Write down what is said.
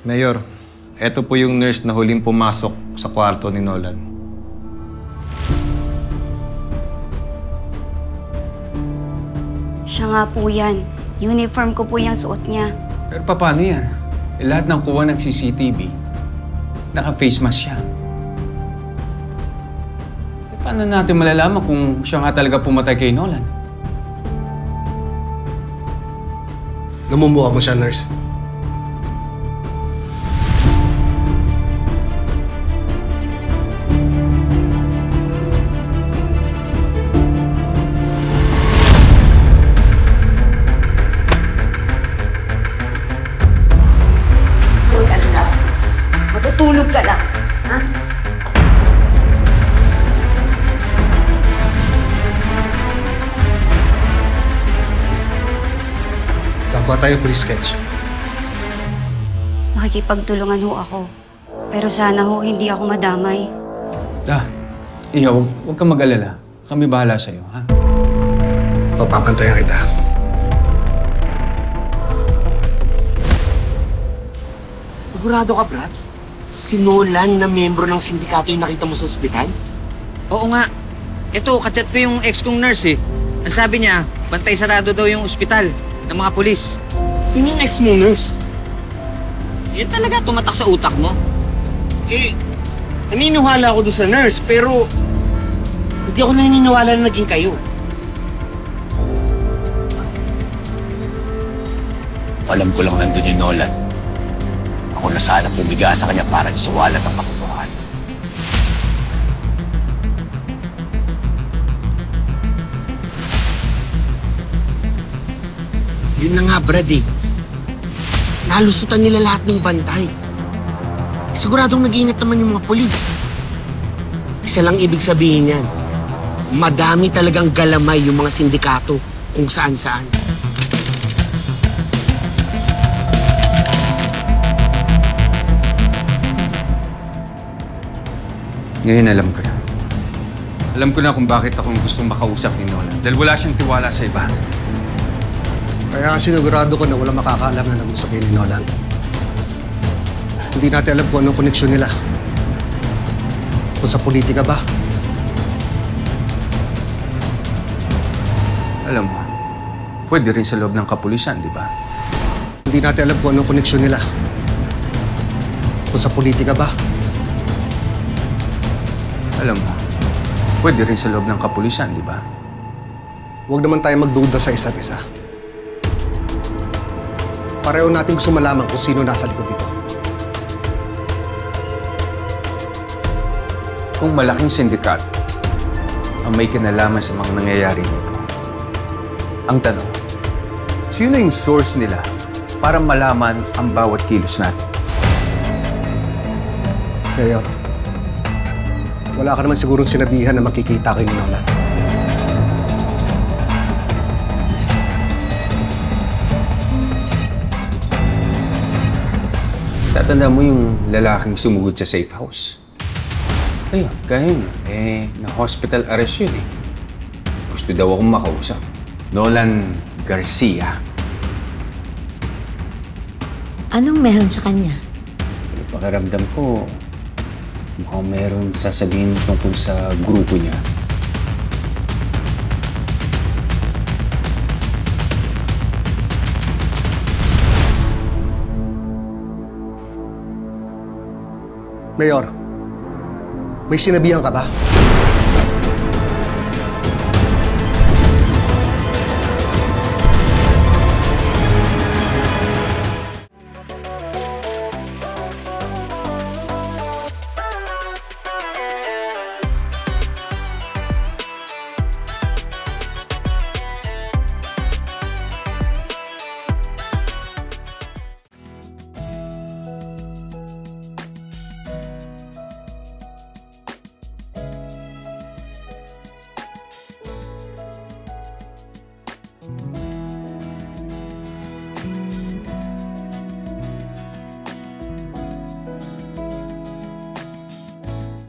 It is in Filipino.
Mayor, eto po yung nurse na huling pumasok sa kwarto ni Nolan. Siya nga po yan. Uniform ko po yung suot niya. Pero paano yan? Lahat ng kuha ng CCTV, naka-face mask siya. Paano natin malalaman kung siya nga talaga pumatay kay Nolan? Namumuha mo siya, nurse. Matutulog ka lang, ha? Gagawa tayo ng police sketch. Makikipagtulungan ho ako. Pero sana ho hindi ako madamay. Iha, huwag kang mag-alala. Kami bahala sa'yo, ha? Papapantayan kita. Sigurado ka, Brad? Si Nolan na miyembro ng sindikato yung nakita mo sa ospital? Oo nga. Ito, kachat ko yung ex kong nurse eh. Ang sabi niya, bantay sarado daw yung ospital ng mga pulis. Sino yung ex mo, nurse? Yun talaga tumatak sa utak mo. Eh, naniniwala ako doon sa nurse, pero hindi ako naniniwala na naging kayo. Alam ko lang nandun yung Nolan. Ako na sana pumiga sa kanya para isiwalat ang katotohanan. Yun na nga, Brad eh. Nalusutan nila lahat ng bantay. Siguradong nag-iingat naman yung mga polis. Isa lang ibig sabihin yan. Madami talagang galamay yung mga sindikato kung saan-saan. Ngayon alam ko na. Alam ko na kung bakit akong gustong makausap ni Nolan. Dahil wala siyang tiwala sa iba. Kaya sinigurado ko na walang makakaalam na nag-usap ni Nolan. Hindi natin alam kung anong koneksyon nila. Kung sa politika ba? Alam mo, pwede rin sa loob ng kapulisan, di ba? Hindi natin alam kung anong koneksyon nila. Kung sa politika ba? Alam mo, pwede rin sa loob ng kapulisan, di ba? Huwag naman tayo magduda sa isa't isa. Pareho natin gusto malaman kung sino nasa likod dito. Kung malaking sindikat ang may kinalaman sa mga nangyayari nito, ang tanong, sino yung source nila para malaman ang bawat kilos natin? Mayor, wala ka naman sigurong sinabihan na makikita kay Nolan. Tatanda mo yung lalaking sumugod sa safe house? Ayun, kaya yun. Na-hospital arrest yun eh. Gusto daw akong makausap. Nolan Garcia. Anong meron sa kanya? Pakiramdam ko, mukhang meron sasabihin tungkol sa grupo niya. Mayor, may sinabihan ka ba?